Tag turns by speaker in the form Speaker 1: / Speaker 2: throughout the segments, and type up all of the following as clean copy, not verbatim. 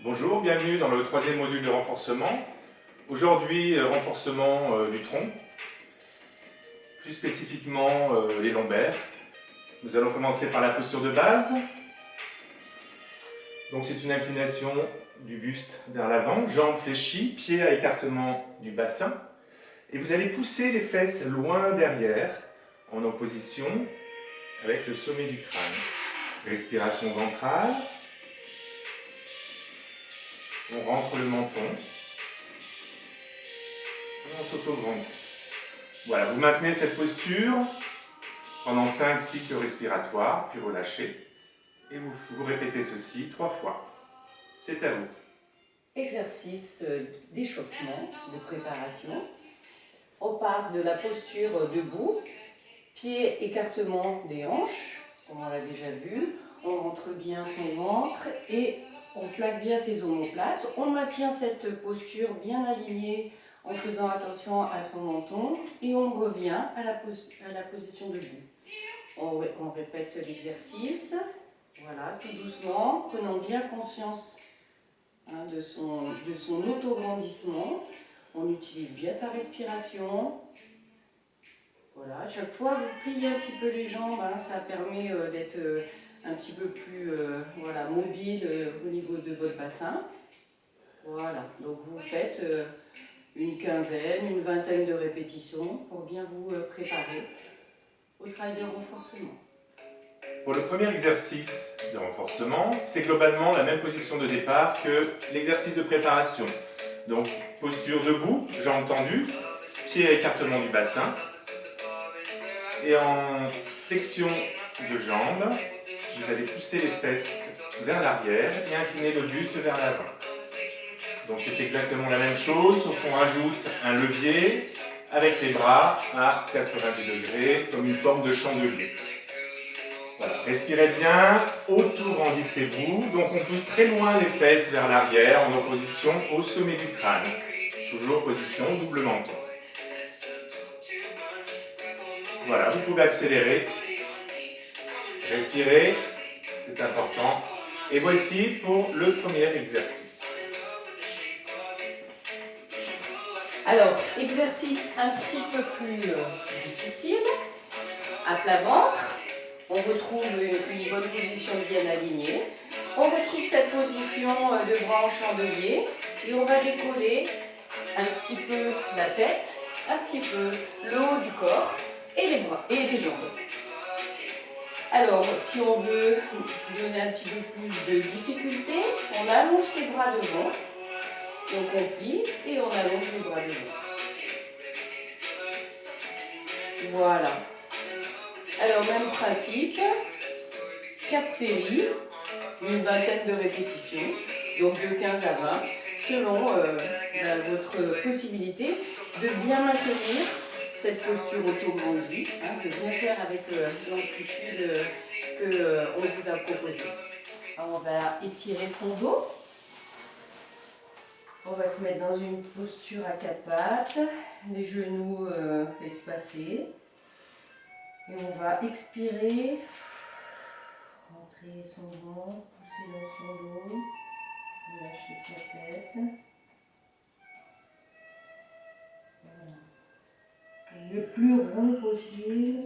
Speaker 1: Bonjour, bienvenue dans le troisième module de renforcement. Aujourd'hui, renforcement du tronc, plus spécifiquement les lombaires. Nous allons commencer par la posture de base. Donc c'est une inclination du buste vers l'avant, jambes fléchies, pieds à écartement du bassin. Et vous allez pousser les fesses loin derrière, en opposition avec le sommet du crâne. Respiration ventrale. On rentre le menton. Et on s'auto-grandit. Voilà, vous maintenez cette posture pendant 5 cycles respiratoires, puis relâchez. Et vous répétez ceci 3 fois. C'est à vous.
Speaker 2: Exercice d'échauffement, de préparation. On part de la posture debout, pied écartement des hanches, comme on l'a déjà vu. On rentre bien son ventre et on plaque bien ses omoplates. On maintient cette posture bien alignée en faisant attention à son menton et on revient à la position debout. On répète l'exercice, voilà, tout doucement, prenant bien conscience de son auto-grandissement. On utilise bien sa respiration. Voilà, chaque fois vous pliez un petit peu les jambes, ça permet d'être un petit peu plus mobile au niveau de votre bassin. Voilà, donc vous faites une quinzaine, une vingtaine de répétitions pour bien vous préparer au travail de renforcement.
Speaker 1: Pour le premier exercice de renforcement, c'est globalement la même position de départ que l'exercice de préparation. Donc, posture debout, jambes tendues, pieds à écartement du bassin. Et en flexion de jambes, vous allez pousser les fesses vers l'arrière et incliner le buste vers l'avant. Donc c'est exactement la même chose, sauf qu'on rajoute un levier avec les bras à 90 degrés, comme une forme de chandelier. Voilà. Respirez bien, auto-grandissez-vous. Donc on pousse très loin les fesses vers l'arrière en opposition au sommet du crâne. Toujours position double menton. Voilà, vous pouvez accélérer. Respirez, c'est important. Et voici pour le premier exercice.
Speaker 2: Alors, exercice un petit peu plus difficile. À plat ventre, on retrouve une bonne position bien alignée. On retrouve cette position de bras en chandelier et on va décoller un petit peu la tête, un petit peu le haut du corps et les bras et les jambes. Alors, si on veut donner un petit peu plus de difficulté, on allonge ses bras devant, donc on plie et on allonge les bras devant. Voilà. Alors, même principe, 4 séries, une vingtaine de répétitions, donc de 15 à 20, selon votre possibilité de bien maintenir cette posture auto-grandie, de bien faire avec l'amplitude qu'on vous a proposée. On va étirer son dos. On va se mettre dans une posture à 4 pattes, les genoux espacés. Et on va expirer, rentrer son ventre, pousser dans son dos, lâcher sa tête. Voilà. Le plus rond possible.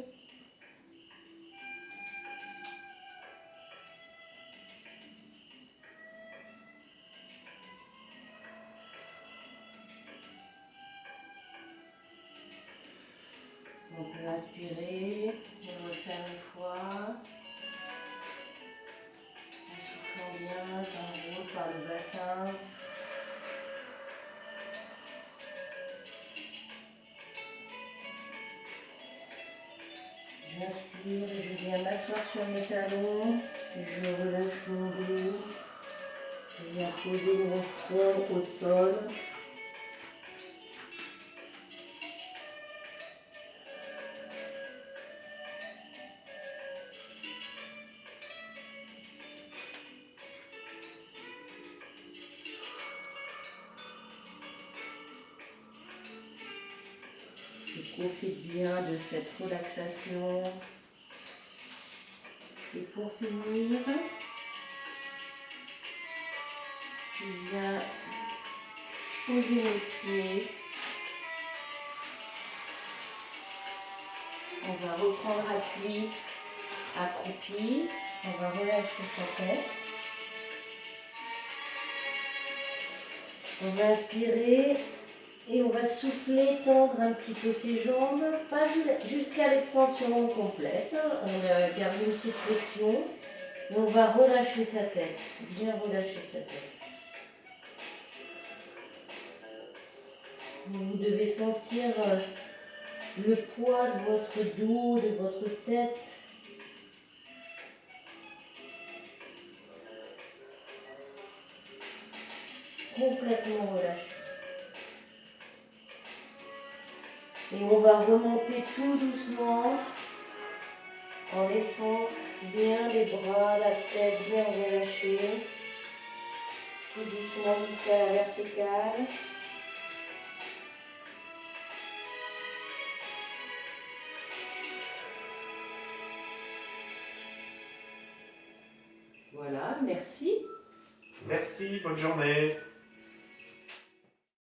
Speaker 2: On peut inspirer, on refaire une fois. En soufflant bien, j'enroule par le bassin. J'inspire et je viens m'asseoir sur mes talons. Je relâche mon dos. Je viens poser mon front au sol. Je profite bien de cette relaxation. Et pour finir, je Je viens poser mes pieds. On va reprendre appui, accroupi. On va relâcher sa tête. On va inspirer et on va souffler, tendre un petit peu ses jambes, pas jusqu'à l'extension complète. On va garder une petite flexion. Et on va relâcher sa tête, bien relâcher sa tête. Vous devez sentir le poids de votre dos, de votre tête. Complètement relâché. Et on va remonter tout doucement en laissant bien les bras, la tête bien relâchée. Tout doucement jusqu'à la verticale. Voilà, merci.
Speaker 1: Merci, bonne journée.